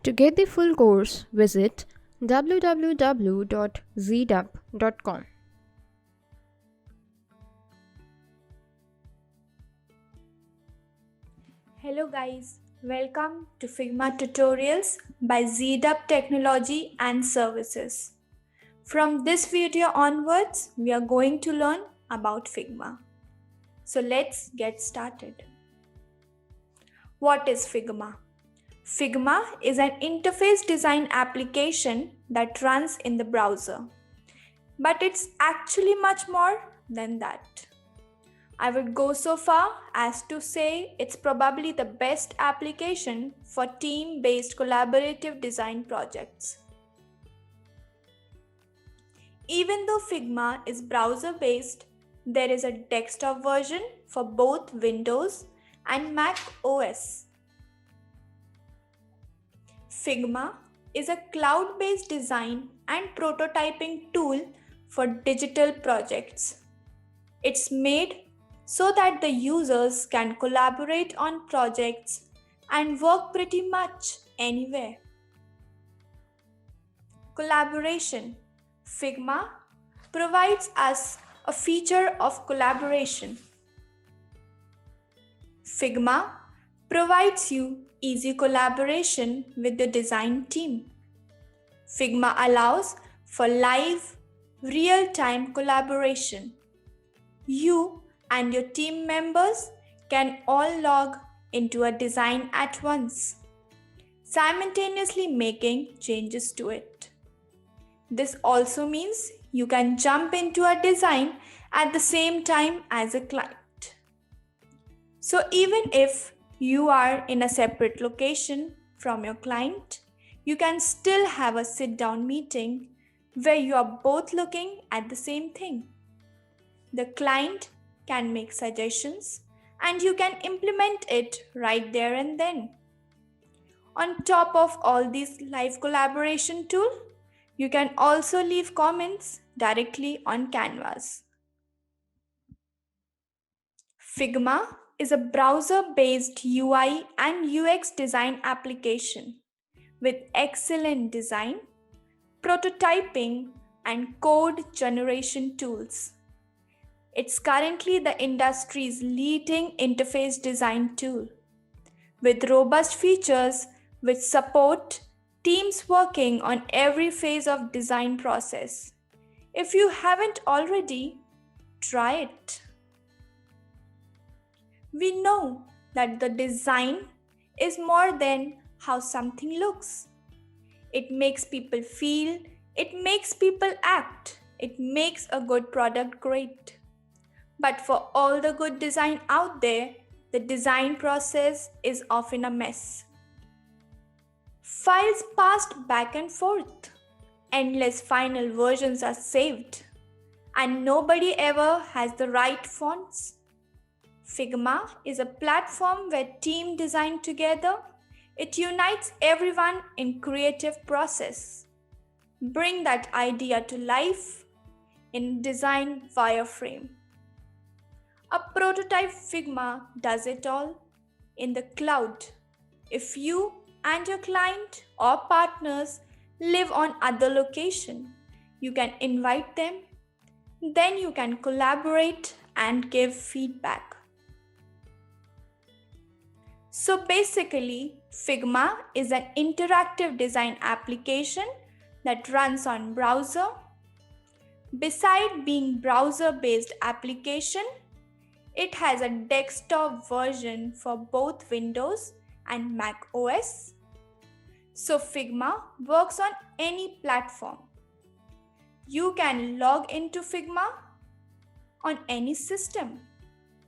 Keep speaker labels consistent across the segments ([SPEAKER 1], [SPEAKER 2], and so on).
[SPEAKER 1] To get the full course, visit www.zdub.com.
[SPEAKER 2] Hello guys, welcome to Figma Tutorials by ZDub Technology and Services. From this video onwards, we are going to learn about Figma. So let's get started. What is Figma? Figma is an interface design application that runs in the browser. But it's actually much more than that. I would go so far as to say it's probably the best application for team-based collaborative design projects. Even though Figma is browser-based, there is a desktop version for both Windows and Mac OS. Figma is a cloud-based design and prototyping tool for digital projects. It's made so that the users can collaborate on projects and work pretty much anywhere. Collaboration. Figma provides us a feature of collaboration. Figma provides you easy collaboration with the design team. Figma allows for live, real-time collaboration. You and your team members can all log into a design at once, simultaneously making changes to it. This also means you can jump into a design at the same time as a client. So even if you are in a separate location from your client, you can still have a sit-down meeting where you are both looking at the same thing. The client can make suggestions and you can implement it right there and then. On top of all these live collaboration tools, you can also leave comments directly on Canvas. Figma is a browser-based UI and UX design application with excellent design, prototyping, and code generation tools. It's currently the industry's leading interface design tool, with robust features which support teams working on every phase of design process. If you haven't already, try it. We know that the design is more than how something looks. It makes people feel, it makes people act, it makes a good product great. But for all the good design out there, the design process is often a mess. Files passed back and forth, endless final versions are saved, and nobody ever has the right fonts. Figma is a platform where teams design together. It unites everyone in creative process. Bring that idea to life in design wireframe. A prototype Figma does it all in the cloud. If you and your client or partners live on other location, you can invite them. Then you can collaborate and give feedback. So basically, Figma is an interactive design application that runs on browser. Besides being browser-based application, it has a desktop version for both Windows and Mac OS. So Figma works on any platform. You can log into Figma on any system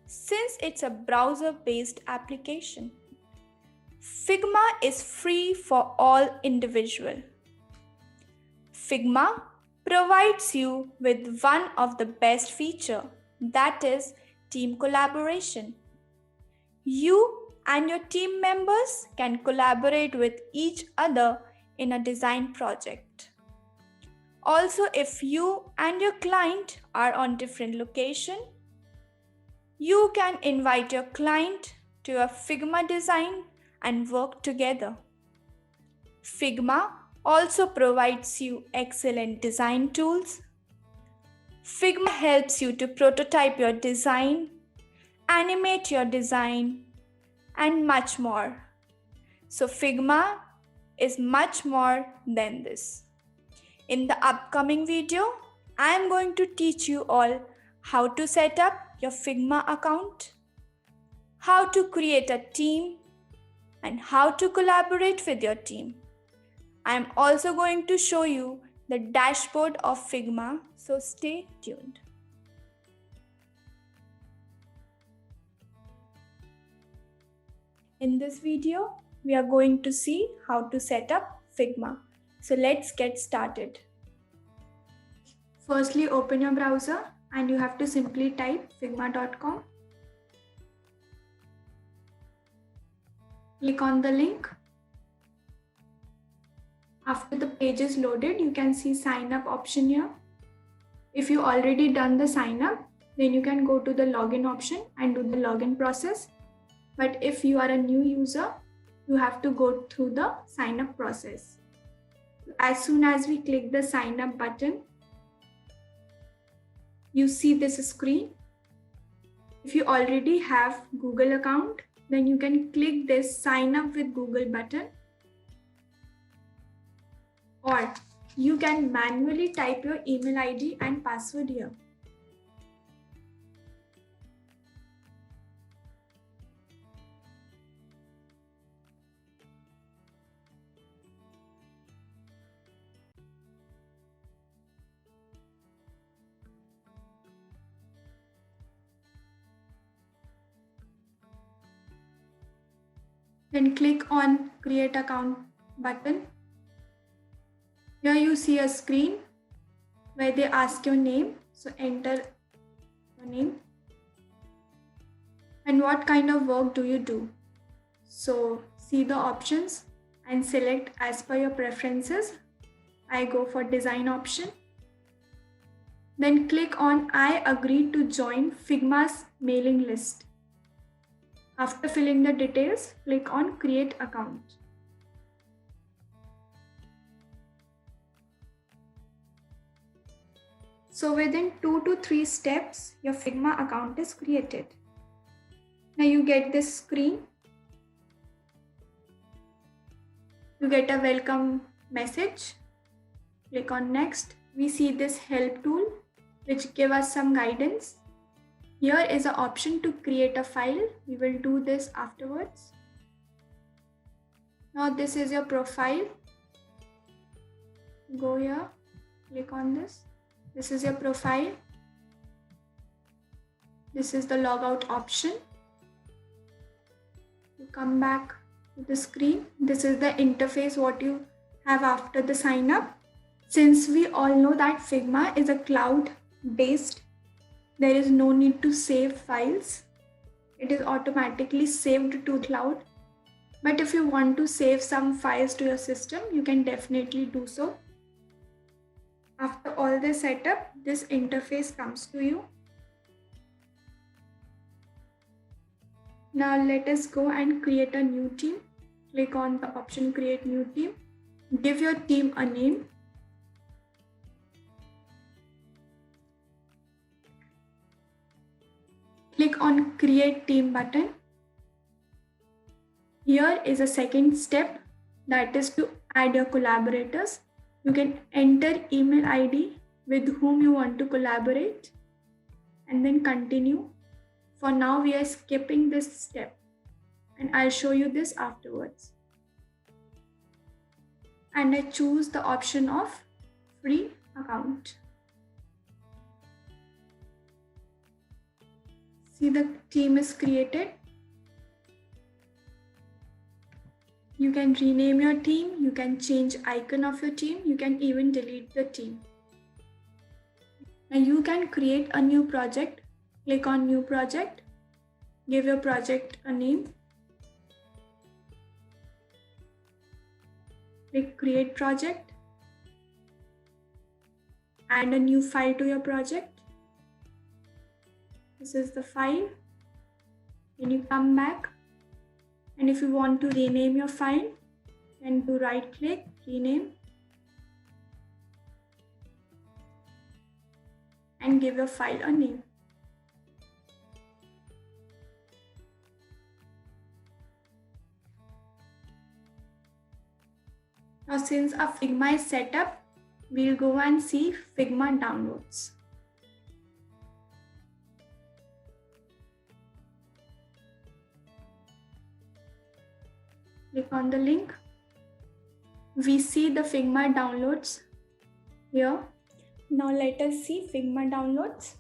[SPEAKER 2] since it's a browser-based application. Figma is free for all individuals. Figma provides you with one of the best features, that is team collaboration. You and your team members can collaborate with each other in a design project. Also, if you and your client are on different location, you can invite your client to a Figma design and work together. Figma also provides you excellent design tools. Figma helps you to prototype your design, animate your design, and much more. So Figma is much more than this. In the upcoming video, I am going to teach you all how to set up your Figma account, how to create a team, and how to collaborate with your team. I am also going to show you the dashboard of Figma, so stay tuned. In this video, we are going to see how to set up Figma. So let's get started. Firstly, open your browser and you have to simply type figma.com. Click on the link. After the page is loaded, you can see sign up option here. If you already done the sign up, then you can go to the login option and do the login process. But if you are a new user, you have to go through the sign up process. As soon as we click the sign up button, you see this screen. If you already have Google account, then you can click this sign up with Google button, or you can manually type your email ID and password here. Then click on create account button. Here you see a screen where they ask your name. So enter your name. And what kind of work do you do? So see the options and select as per your preferences. I go for design option. Then click on I agree to join Figma's mailing list. After filling the details, click on create account. So within 2 to 3 steps, your Figma account is created. Now you get this screen. You get a welcome message. Click on next. We see this help tool which give us some guidance. Here is an option to create a file. We will do this afterwards. Now this is your profile. Go here, click on this. This is your profile. This is the logout option. You come back to the screen. This is the interface what you have after the sign up. Since we all know that Figma is a cloud based, there is no need to save files. It is automatically saved to cloud. But if you want to save some files to your system, you can definitely do so. After all this setup, this interface comes to you. Now let us go and create a new team. Click on the option create new team. Give your team a name. Click on create team button. Here is a second step, that is to add your collaborators. You can enter email ID with whom you want to collaborate and then continue. For now, we are skipping this step and I'll show you this afterwards. And I choose the option of free account. See, the team is created. You can rename your team, you can change icon of your team, you can even delete the team. Now you can create a new project. Click on new project. Give your project a name. Click create project. Add a new file to your project. This is the file. Then you come back. And if you want to rename your file, and to right click, rename, and give your file a name. Now since our Figma is set up, we'll go and see Figma downloads. Click on the link. We see the Figma downloads here. Now let us see Figma downloads.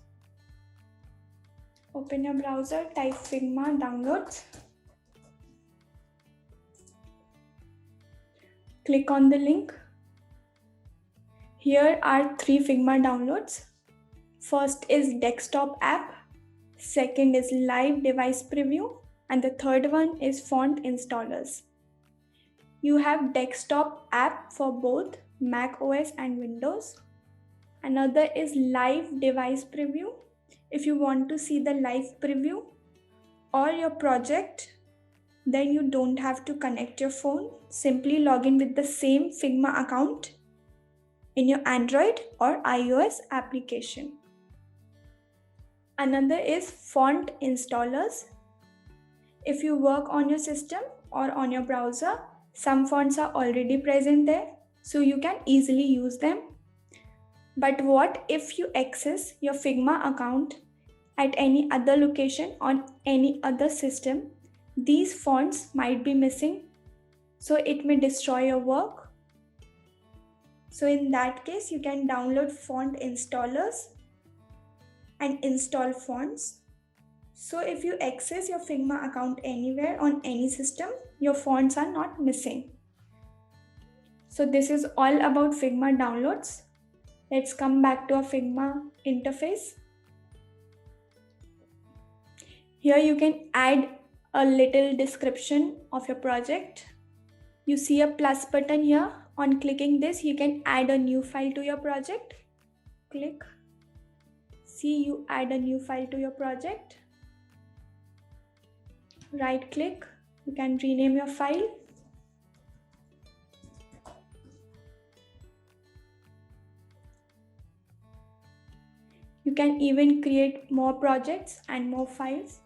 [SPEAKER 2] Open your browser, type Figma downloads. Click on the link. Here are 3 Figma downloads. First is desktop app, second is live device preview, and the third one is font installers. You have desktop app for both Mac OS and Windows. Another is live device preview. If you want to see the live preview or your project, then you don't have to connect your phone. Simply log in with the same Figma account in your Android or iOS application. Another is font installers. If you work on your system or on your browser, some fonts are already present there, so you can easily use them. But what if you access your Figma account at any other location on any other system? These fonts might be missing, so it may destroy your work. So in that case, you can download font installers and install fonts. So if you access your Figma account anywhere on any system, your fonts are not missing. So this is all about Figma downloads. Let's come back to our Figma interface. Here you can add a little description of your project. You see a plus button here. On clicking this, you can add a new file to your project. Click. See, you add a new file to your project. Right click. You can rename your file. You can even create more projects and more files.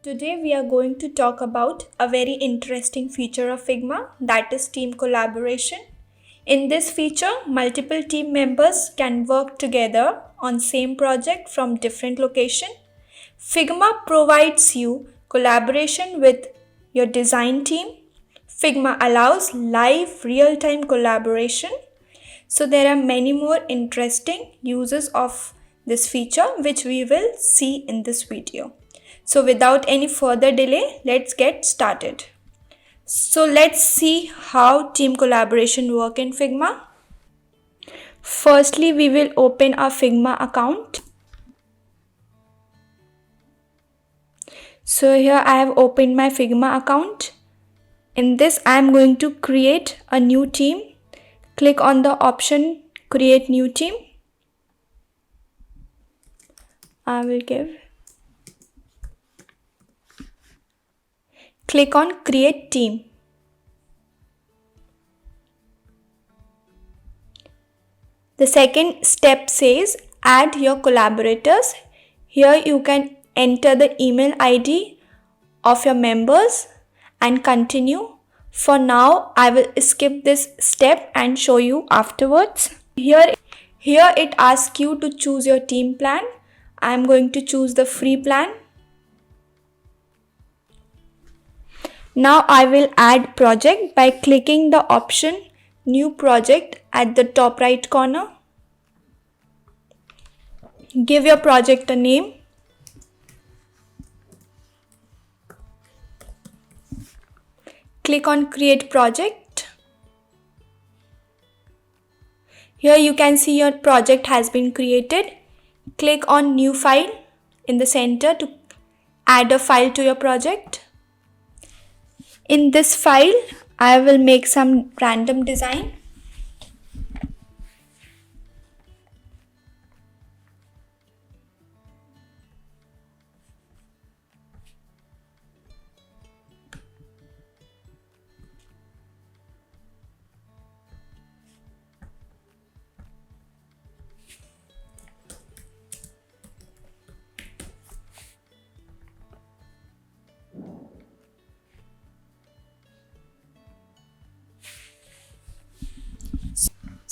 [SPEAKER 2] Today we are going to talk about a very interesting feature of Figma, that is team collaboration. In this feature, multiple team members can work together on same project from different location. Figma provides you collaboration with your design team. Figma allows live real-time collaboration. So there are many more interesting uses of this feature which we will see in this video. So without any further delay, let's get started. So let's see how team collaboration work in Figma. Firstly, we will open our Figma account. So here I have opened my Figma account. In this, I am going to create a new team. Click on the option Create New Team. I will click on Create Team. The second step says Add your collaborators. Here you can enter the email ID of your members and continue. For now, I will skip this step and show you afterwards. Here it asks you to choose your team plan. I am going to choose the free plan. Now I will add project by clicking the option New Project at the top right corner. Give your project a name. Click on Create Project. Here you can see your project has been created. Click on New File in the center to add a file to your project. In this file, I will make some random design.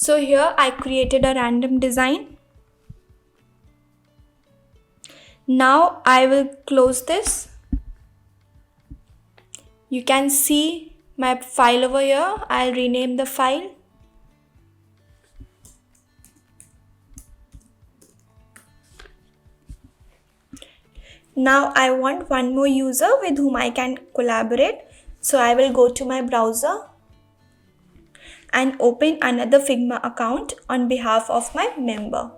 [SPEAKER 2] So here I created a random design. Now I will close this. You can see my file over here. I'll rename the file. Now I want one more user with whom I can collaborate. So I will go to my browser and open another Figma account on behalf of my member.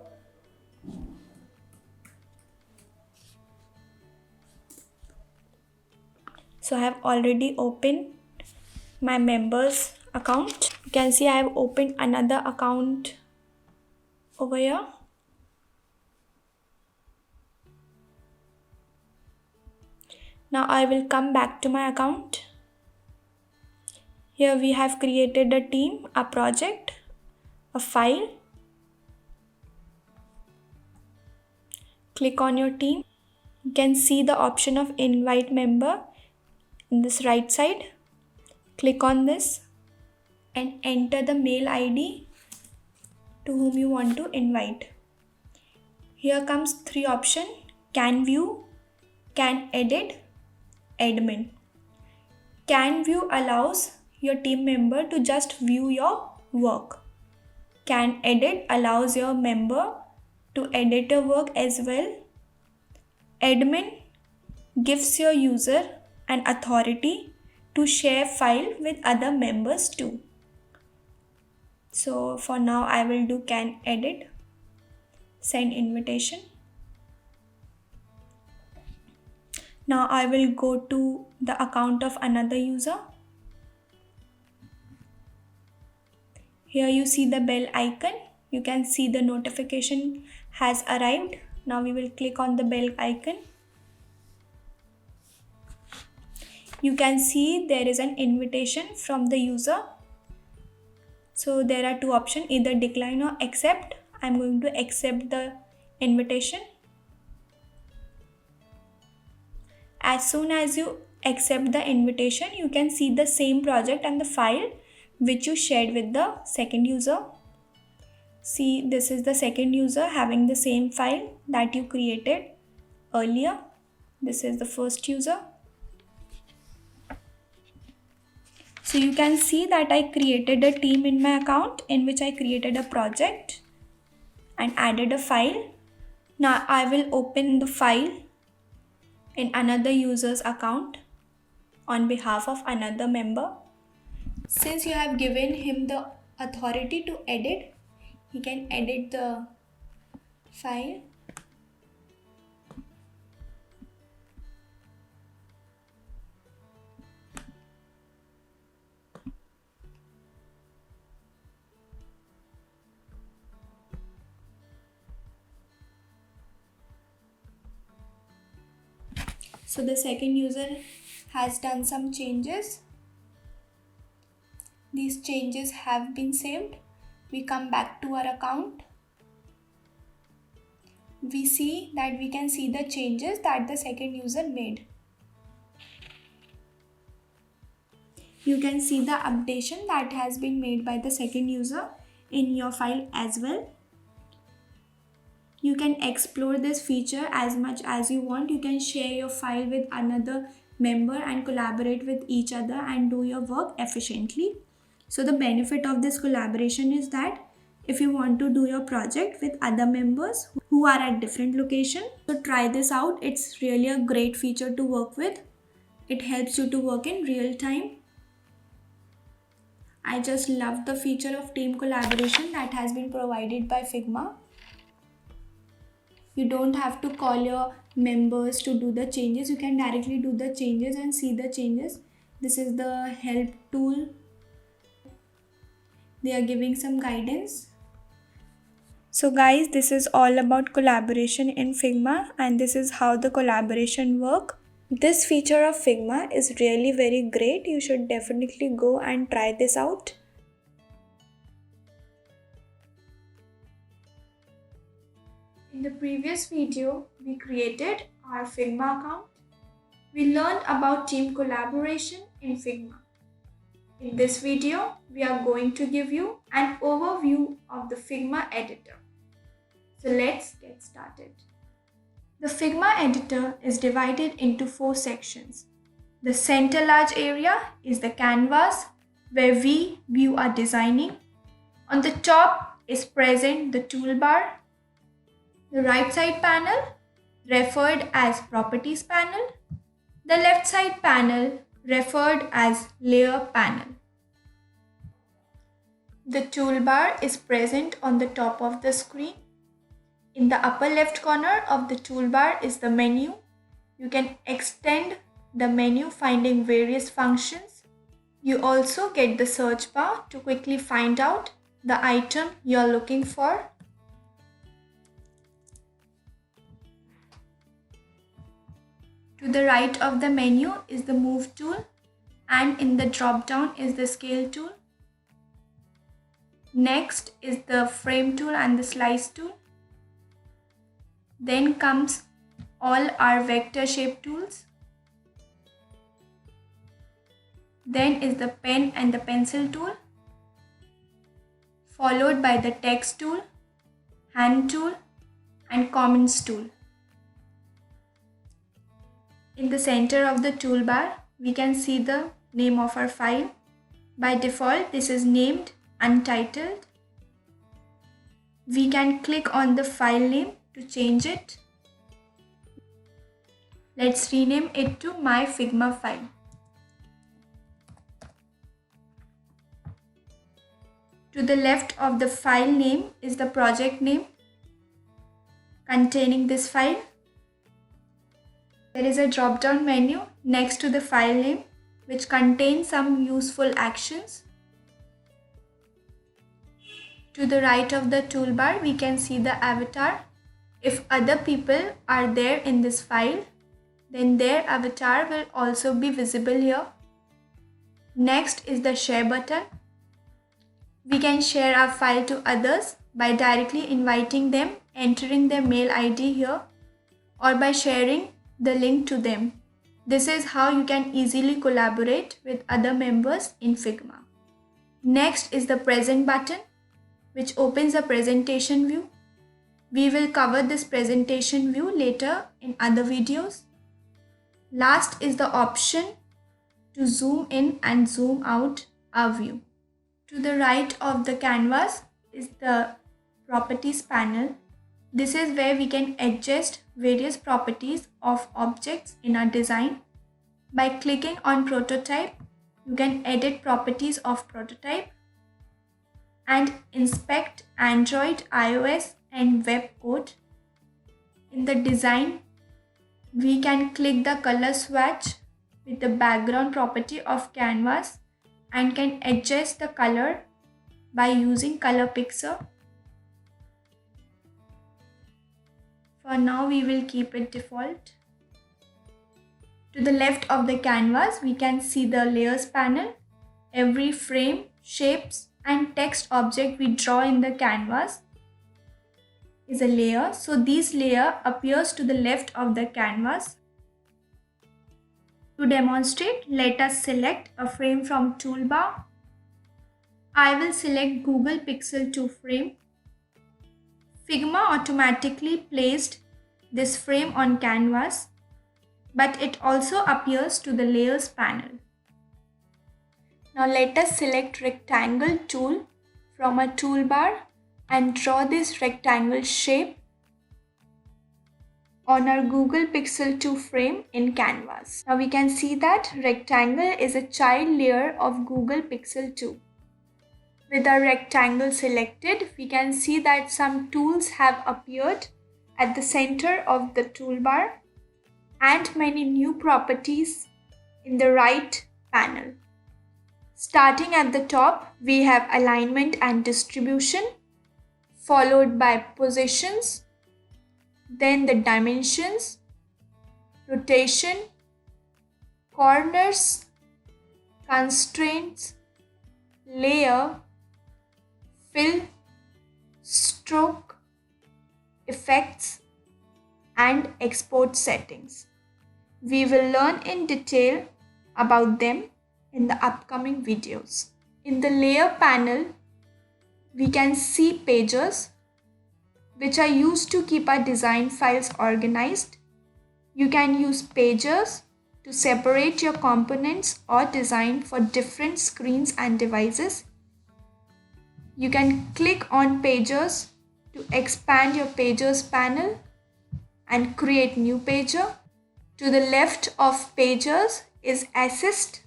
[SPEAKER 2] So I have already opened my member's account. You can see I have opened another account over here. Now I will come back to my account. Here we have created a team, a project, a file. Click on your team. You can see the option of invite member in this right side. Click on this and enter the mail ID to whom you want to invite. Here comes three options: can view, can edit, admin. Can view allows your team member to just view your work. Can edit allows your member to edit your work as well. Admin gives your user an authority to share file with other members too. So for now I will do can edit, send invitation. Now I will go to the account of another user. Here you see the bell icon. You can see the notification has arrived. Now we will click on the bell icon. You can see there is an invitation from the user. So there are two options, either decline or accept. I'm going to accept the invitation. As soon as you accept the invitation, you can see the same project and the file which you shared with the second user. See, this is the second user having the same file that you created earlier. This is the first user. So you can see that I created a team in my account in which I created a project and added a file. Now I will open the file in another user's account on behalf of another member. Since you have given him the authority to edit, he can edit the file. So the second user has done some changes. These changes have been saved. We come back to our account. We see that we can see the changes that the second user made. You can see the updation that has been made by the second user in your file as well. You can explore this feature as much as you want. You can share your file with another member and collaborate with each other and do your work efficiently. So the benefit of this collaboration is that if you want to do your project with other members who are at different locations, so try this out. It's really a great feature to work with. It helps you to work in real time. I just love the feature of team collaboration that has been provided by Figma. You don't have to call your members to do the changes. You can directly do the changes and see the changes. This is the help tool. They are giving some guidance. So guys, this is all about collaboration in Figma, and this is how the collaboration work. This feature of Figma is really very great. You should definitely go and try this out. In the previous video, we created our Figma account. We learned about team collaboration in Figma. In this video, we are going to give you an overview of the Figma editor. So let's get started. The Figma editor is divided into 4 sections. The center large area is the canvas where we view our designing. On the top is present the toolbar. The right side panel, referred as Properties panel. The left side panel, referred as Layer panel. The toolbar is present on the top of the screen. In the upper left corner of the toolbar is the menu. You can extend the menu finding various functions. You also get the search bar to quickly find out the item you are looking for. To the right of the menu is the Move tool, and in the drop down is the Scale tool. Next is the Frame tool and the Slice tool. Then comes all our vector shape tools. Then is the Pen and the Pencil tool, followed by the Text tool, Hand tool and Comments tool. In the center of the toolbar, we can see the name of our file. By default, this is named Untitled. We can click on the file name to change it. Let's rename it to My Figma file. To the left of the file name is the project name containing this file. There is a drop-down menu next to the file name which contains some useful actions. To the right of the toolbar, we can see the avatar. If other people are there in this file, then their avatar will also be visible here. Next is the Share button. We can share our file to others by directly inviting them, entering their mail ID here, or by sharing the link to them. This is how you can easily collaborate with other members in Figma. Next is the Present button, which opens a presentation view. We will cover this presentation view later in other videos. Last is the option to zoom in and zoom out our view. To the right of the canvas is the Properties panel. This is where we can adjust various properties of objects in our design. By clicking on Prototype, you can edit properties of prototype and inspect Android, iOS and web code. In the design, we can click the color swatch with the background property of canvas and can adjust the color by using Color Picker. For now, we will keep it default. To the left of the canvas, we can see the Layers panel. Every frame, shapes and text object we draw in the canvas is a layer. So this layer appears to the left of the canvas. To demonstrate, let us select a frame from toolbar. I will select Google Pixel 2 frame. Figma automatically placed this frame on canvas, but it also appears to the Layers panel. Now let us select Rectangle tool from a toolbar and draw this rectangle shape on our Google Pixel 2 frame in canvas. Now we can see that rectangle is a child layer of Google Pixel 2. With our rectangle selected, we can see that some tools have appeared at the center of the toolbar and many new properties in the right panel. Starting at the top, we have alignment and distribution, followed by positions, then the dimensions, rotation, corners, constraints, layer, fill, stroke, effects, and export settings. We will learn in detail about them in the upcoming videos. In the layer panel, we can see pages which are used to keep our design files organized. You can use pages to separate your components or design for different screens and devices. You can click on pages to expand your pages panel and create new pager. To the left of pages is assist,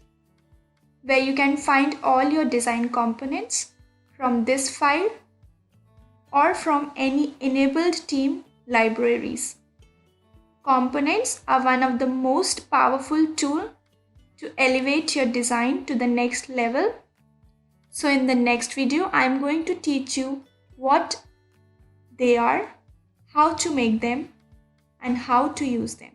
[SPEAKER 2] where you can find all your design components from this file or from any enabled team libraries. Components are one of the most powerful tools to elevate your design to the next level. So in the next video, I am going to teach you what they are, how to make them, and how to use them.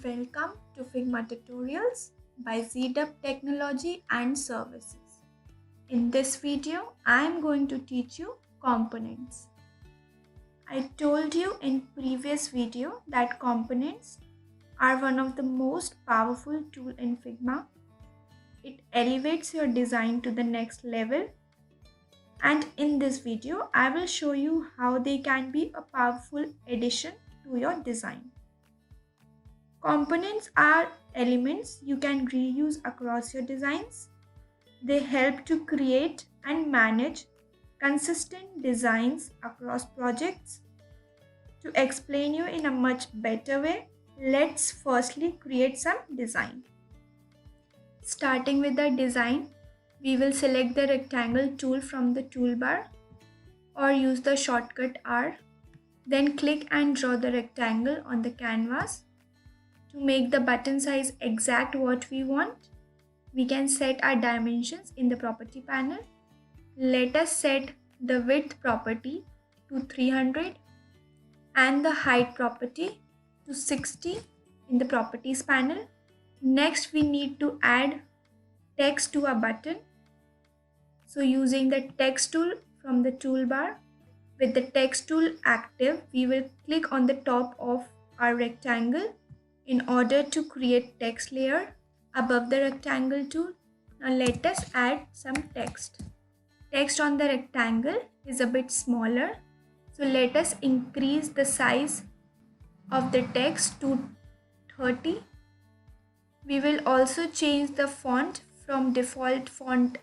[SPEAKER 2] Welcome to Figma Tutorials by ZDub Technology and Services. In this video, I am going to teach you components. I told you in previous video that components are one of the most powerful tools in Figma. It elevates your design to the next level. And in this video, I will show you how they can be a powerful addition to your design. Components are elements you can reuse across your designs. They help to create and manage consistent designs across projects. To explain you in a much better way, let's firstly create some design. Starting with the design, we will select the rectangle tool from the toolbar or use the shortcut R. Then click and draw the rectangle on the canvas. To make the button size exact what we want, we can set our dimensions in the property panel. Let us set the width property to 300 and the height property to 60 in the properties panel. Next, we need to add text to our button. So using the text tool from the toolbar, with the text tool active, we will click on the top of our rectangle in order to create text layer above the rectangle tool. Now let us add some text. Text on the rectangle is a bit smaller, so let us increase the size of the text to 30. We will also change the font from default font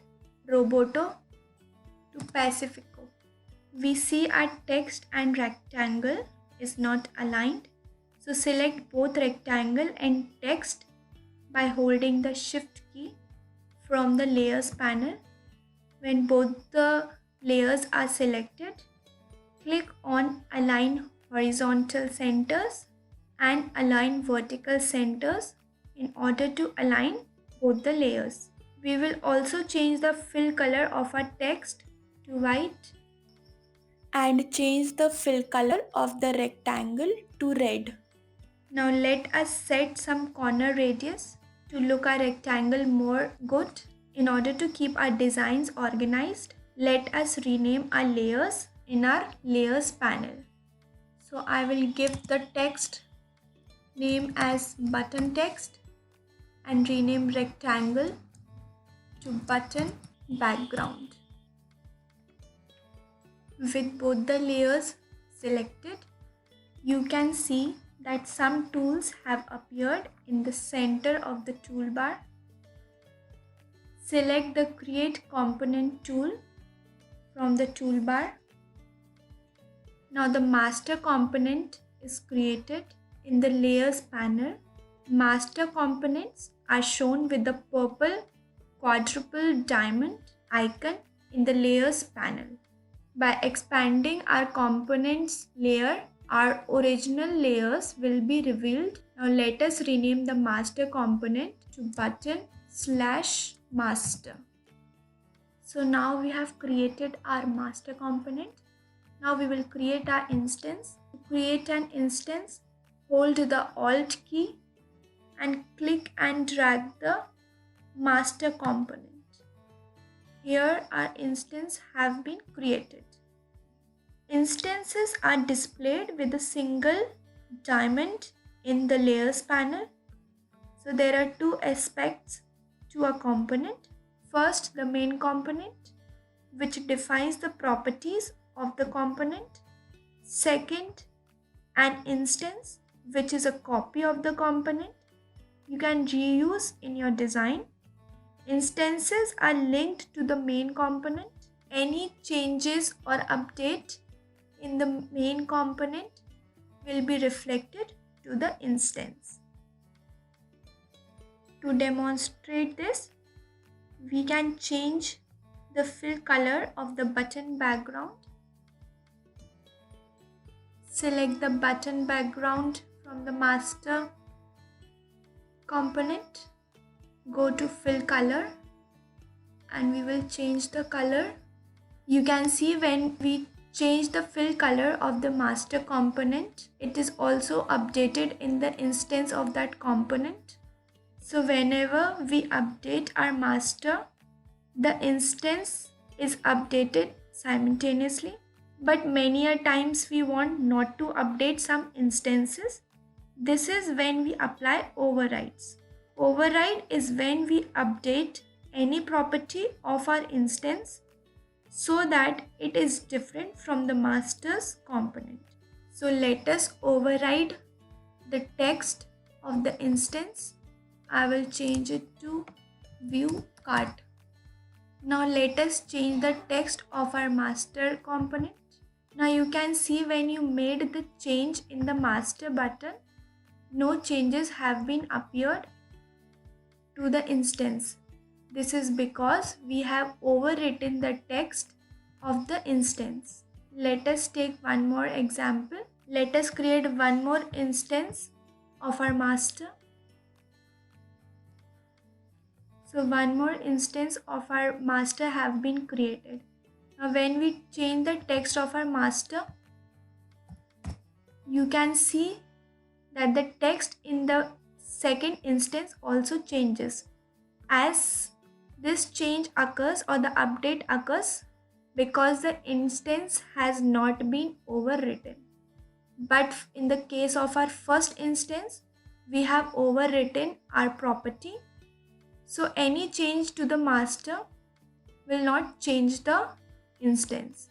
[SPEAKER 2] Roboto to Pacifico. We see our text and rectangle is not aligned. So select both rectangle and text by holding the Shift key from the layers panel. When both the layers are selected, click on Align Horizontal Centers and Align Vertical Centers in order to align both the layers. We will also change the fill color of our text to white and change the fill color of the rectangle to red. Now let us set some corner radius to look our rectangle more good. In order to keep our designs organized, let us rename our layers in our layers panel. So I will give the text name as button text and rename rectangle to button background. With both the layers selected, you can see that some tools have appeared in the center of the toolbar. Select the Create Component tool from the toolbar. Now the master component is created in the Layers panel. Master components are shown with the purple quadruple diamond icon in the Layers panel. By expanding our components layer, our original layers will be revealed. Now let us rename the master component to button/master. So now we have created our master component. Now we will create our instance. To create an instance, hold the Alt key and click and drag the master component. Here our instance have been created. Instances are displayed with a single diamond in the layers panel. So there are two aspects to a component. First, the main component, which defines the properties of the component. Second, an instance, which is a copy of the component you can reuse in your design. Instances are linked to the main component. Any changes or update in the main component will be reflected to the instance. To demonstrate this, we can change the fill color of the button background. Select the button background from the master component. Go to fill color and we will change the color. You can see when we change the fill color of the master component, it is also updated in the instance of that component. So whenever we update our master, the instance is updated simultaneously. But many a times we want not to update some instances. This is when we apply overrides. Override is when we update any property of our instance so that it is different from the master's component. So let us override the text of the instance. I will change it to view cart. Now let us change the text of our master component. Now you can see when you made the change in the master button, no changes have been appeared to the instance. This is because we have overwritten the text of the instance. Let us take one more example. Let us create one more instance of our master. So one more instance of our master have been created. Now when we change the text of our master, you can see that the text in the second instance also changes. As this change occurs or the update occurs because the instance has not been overwritten. But in the case of our first instance, we have overwritten our property. So any change to the master will not change the instance.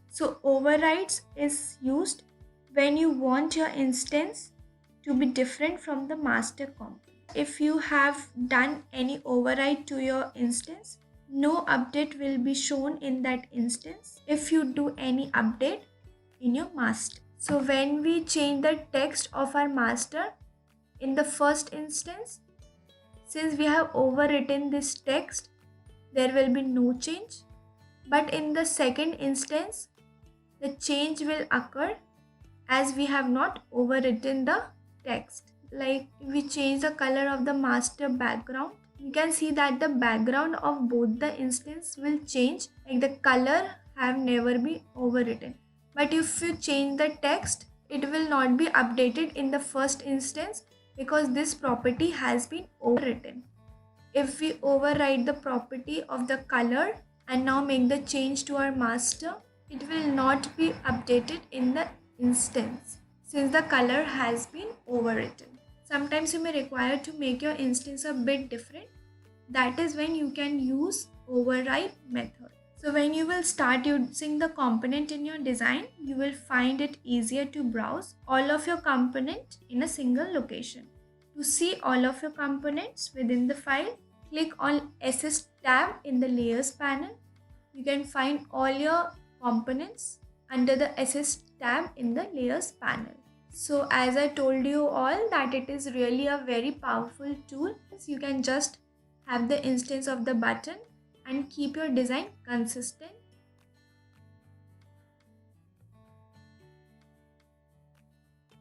[SPEAKER 2] So overrides is used when you want your instance to be different from the master component. If you have done any override to your instance, no update will be shown in that instance if you do any update in your master. So when we change the text of our master in the first instance, since we have overwritten this text, there will be no change. But in the second instance, the change will occur as we have not overwritten the text. Like we change the color of the master background, you can see that the background of both the instance will change, like the color have never been overwritten. But if you change the text, it will not be updated in the first instance because this property has been overwritten. If we override the property of the color and now make the change to our master, it will not be updated in the instance since the color has been overwritten. Sometimes you may require to make your instance a bit different. That is when you can use override method. So when you will start using the component in your design, you will find it easier to browse all of your component in a single location. To see all of your components within the file, click on SS tab in the layers panel. You can find all your components under the SS tab in the layers panel. So as I told you all that it is really a very powerful tool. You can just have the instance of the button and keep your design consistent.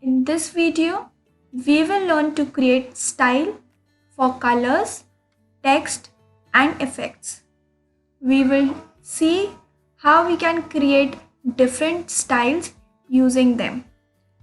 [SPEAKER 2] In this video, we will learn to create style for colors, text and effects. We will see how we can create different styles using them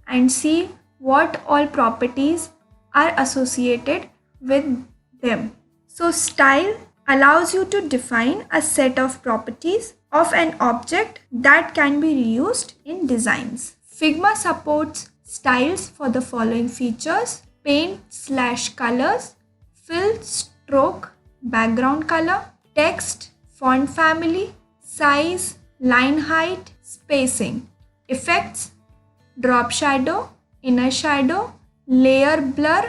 [SPEAKER 2] and see what all properties are associated with them. So style allows you to define a set of properties of an object that can be reused in designs. Figma supports styles for the following features: paint/colors, fill, stroke, background color, text, font family, size, line height, spacing, effects, drop shadow, inner shadow, layer blur,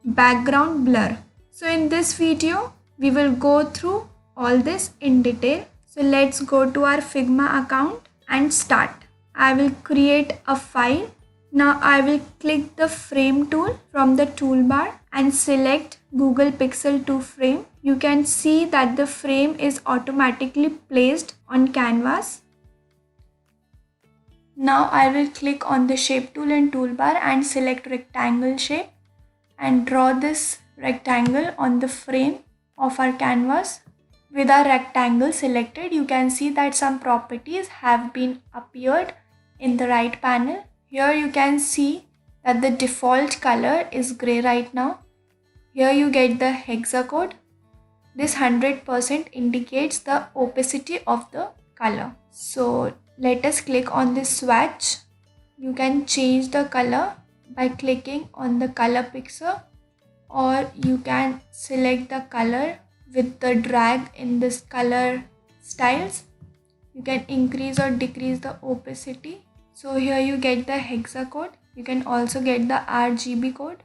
[SPEAKER 2] background blur. So in this video, we will go through all this in detail. So let's go to our Figma account and start. I will create a file. Now I will click the frame tool from the toolbar and select Google Pixel 2 frame. You can see that the frame is automatically placed on canvas. Now I will click on the shape tool in toolbar and select rectangle shape and draw this rectangle on the frame of our canvas. With our rectangle selected, you can see that some properties have been appeared in the right panel. Here you can see that the default color is gray right now. Here you get the hexacode. This 100% indicates the opacity of the color. So let us click on this swatch. You can change the color by clicking on the color picture, or you can select the color with the drag in this color styles. You can increase or decrease the opacity. So here you get the hexacode. You can also get the RGB code.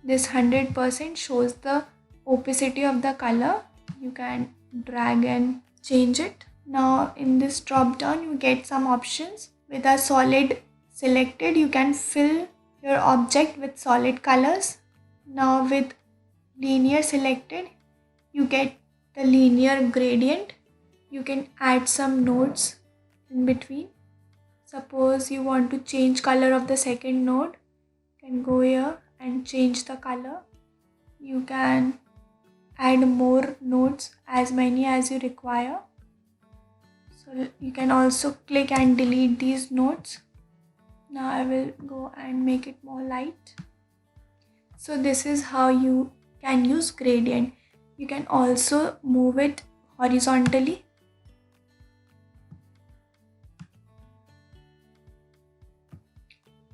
[SPEAKER 2] This 100% shows the opacity of the color. You can drag and change it. Now in this drop down, you get some options. With a solid selected, you can fill your object with solid colors. Now with linear selected, you get the linear gradient. You can add some nodes in between. Suppose you want to change color of the second node, you can go here and change the color. You can add more nodes, as many as you require. So you can also click and delete these nodes. Now I will go and make it more light. So this is how you can use gradient. You can also move it horizontally.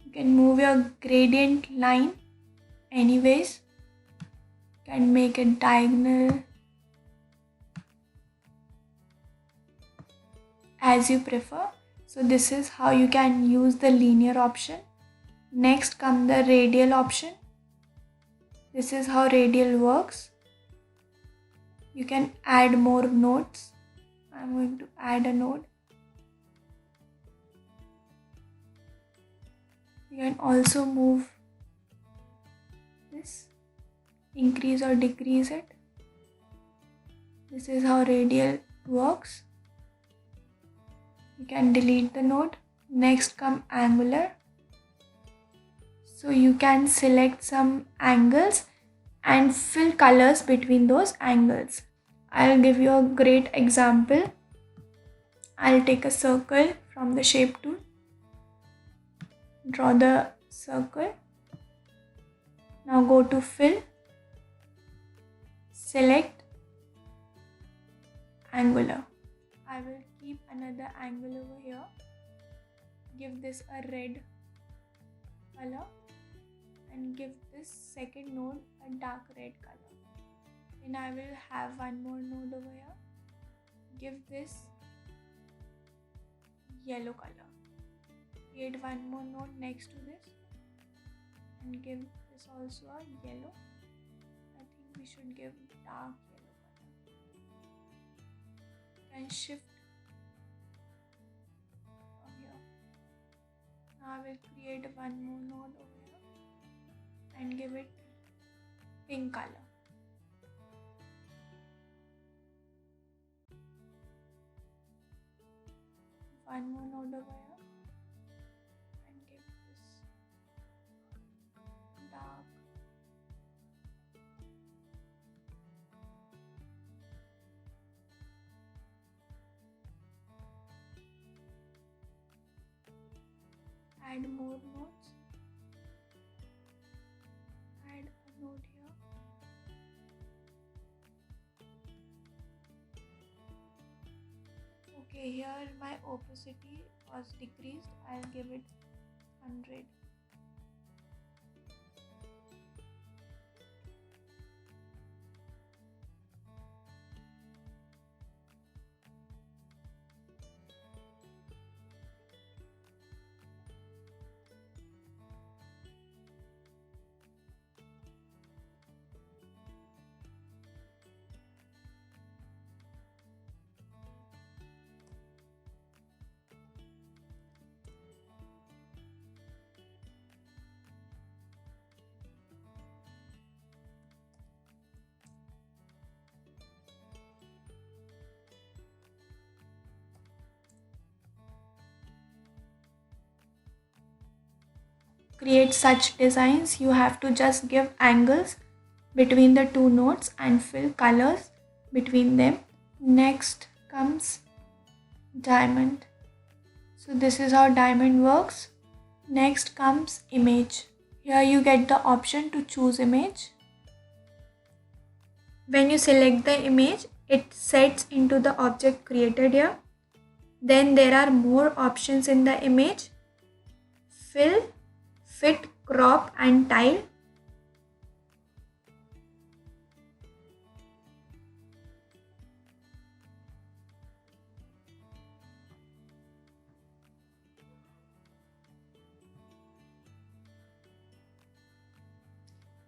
[SPEAKER 2] You can move your gradient line anyways. You can make it diagonal, as you prefer. So this is how you can use the linear option. Next come the radial option. This is how radial works. You can add more nodes. I'm going to add a node. You can also move this, increase or decrease it. This is how radial works. You can delete the node. Next come angular. So you can select some angles and fill colors between those angles. I'll give you a great example. I'll take a circle from the shape tool. Draw the circle. Now go to fill. Select angular. I will keep another angle over here. Give this a red color and give this second node a dark red color. And I will have one more node over here. Give this yellow color. Create one more node next to this and give this also a yellow. I think we should give dark yellow color. And shift from here. Now I will create one more node over here and give it pink color. One more node over here and give this dark. Add more nodes. Add a node here. Okay, here my opacity was decreased. I'll give it 100. create such designs, you have to just give angles between the two nodes and fill colors between them. Next comes diamond. So this is how diamond works. Next comes image. Here you get the option to choose image. When you select the image, it sets into the object created here. Then there are more options in the image: fill, fit, crop and tile.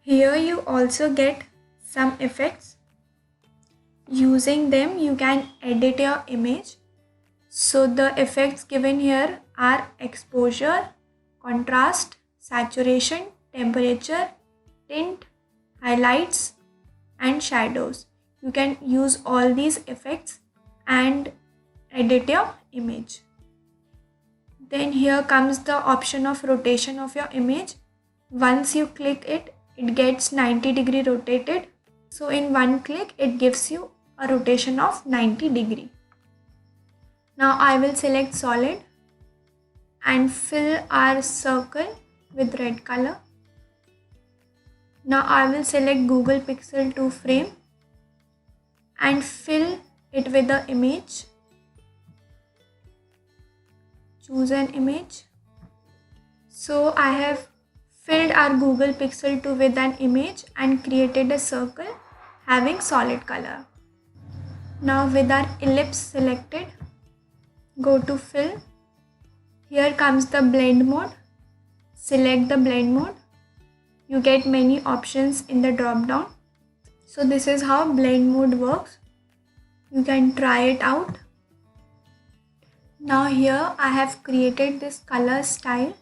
[SPEAKER 2] Here you also get some effects. Using them you can edit your image. So the effects given here are exposure, contrast, saturation, temperature, tint, highlights and shadows. You can use all these effects and edit your image. Then here comes the option of rotation of your image. Once you click it, it gets 90-degree rotated. So in one click, it gives you a rotation of 90-degree. Now I will select solid and fill our circle with red color. Now I will select Google Pixel 2 frame and fill it with the image. Choose an image. So I have filled our Google Pixel 2 with an image and created a circle having solid color. Now with our ellipse selected, go to fill. Here comes the blend mode. Select the blend mode. You get many options in the drop down. So this is how blend mode works. You can try it out. Now here I have created this color style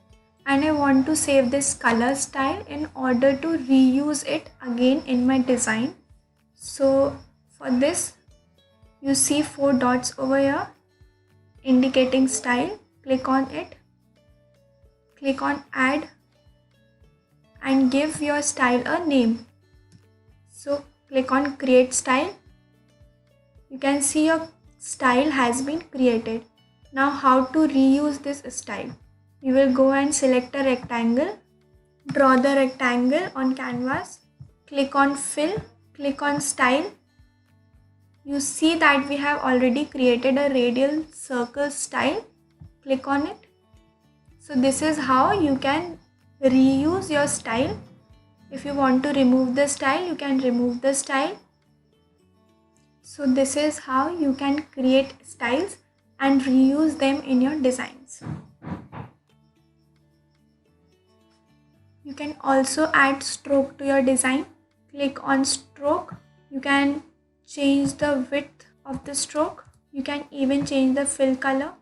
[SPEAKER 2] and I want to save this color style in order to reuse it again in my design. So for this, you see 4 dots over here indicating style. Click on it. Click on add and give your style a name. So click on create style. You can see your style has been created. Now how to reuse this style? You will go and select a rectangle. Draw the rectangle on canvas. Click on fill. Click on style. You see that we have already created a radial circle style. Click on it. So this is how you can reuse your style. If you want to remove the style, you can remove the style. So this is how you can create styles and reuse them in your designs. You can also add stroke to your design. Click on stroke. You can change the width of the stroke. You can even change the fill color.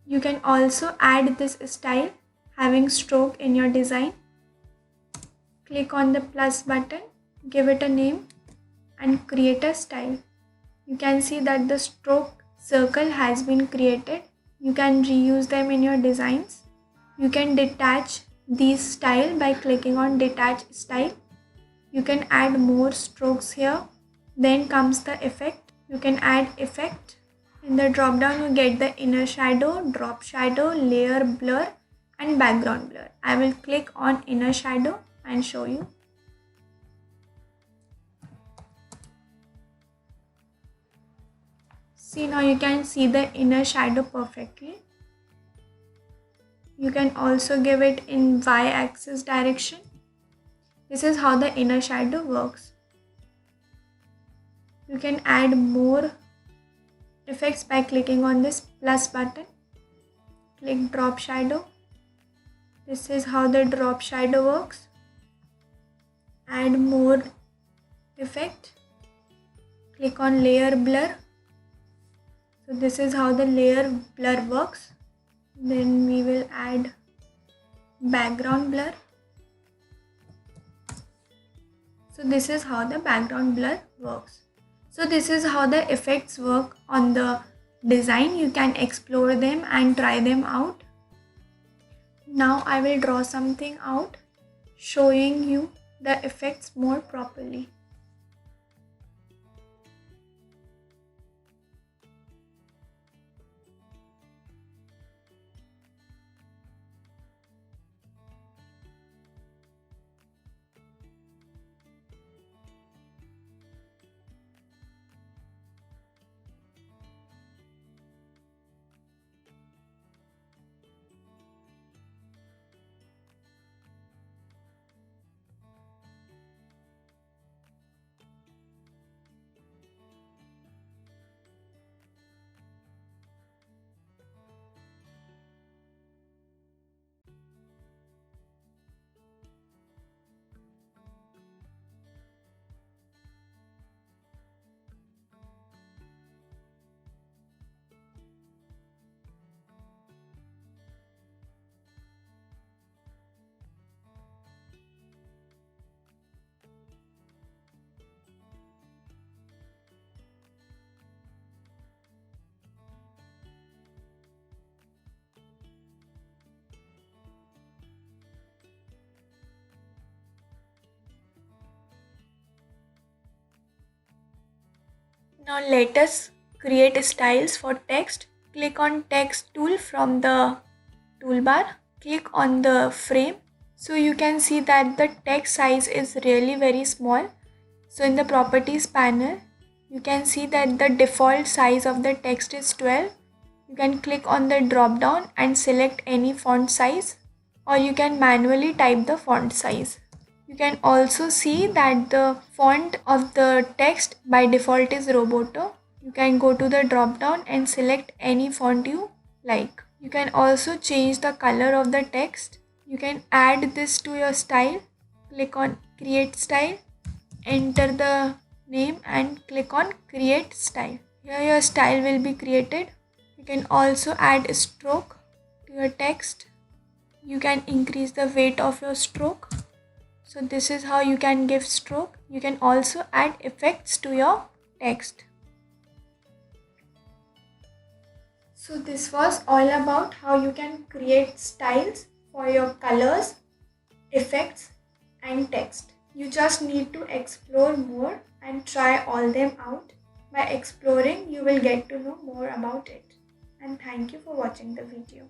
[SPEAKER 2] You can also add this style having stroke in your design. Click on the plus button, give it a name and create a style. You can see that the stroke circle has been created. You can reuse them in your designs. You can detach these style by clicking on detach style. You can add more strokes here. Then comes the effect. You can add effect. In the drop down you get the inner shadow, drop shadow, layer blur and background blur. I will click on inner shadow and show you. See, now you can see the inner shadow perfectly. You can also give it in y-axis direction. This is how the inner shadow works. You can add more effects by clicking on this plus button. Click drop shadow. This is how the drop shadow works. Add more effect. Click on layer blur. So this is how the layer blur works. Then we will add background blur. So this is how the background blur works. So this is how the effects work on the design. You can explore them and try them out. Now I will draw something out, showing you the effects more properly. Now let us create styles for text. Click on text tool from the toolbar. Click on the frame. So you can see that the text size is really very small. So in the properties panel, you can see that the default size of the text is 12. You can click on the drop down and select any font size, or you can manually type the font size. You can also see that the font of the text by default is Roboto. You can go to the drop down and select any font you like. You can also change the color of the text. You can add this to your style. Click on create style, enter the name and click on create style. Here your style will be created. You can also add a stroke to your text. You can increase the weight of your stroke. So this is how you can give stroke. You can also add effects to your text. So this was all about how you can create styles for your colors, effects and text. You just need to explore more and try all them out. By exploring, you will get to know more about it. And thank you for watching the video.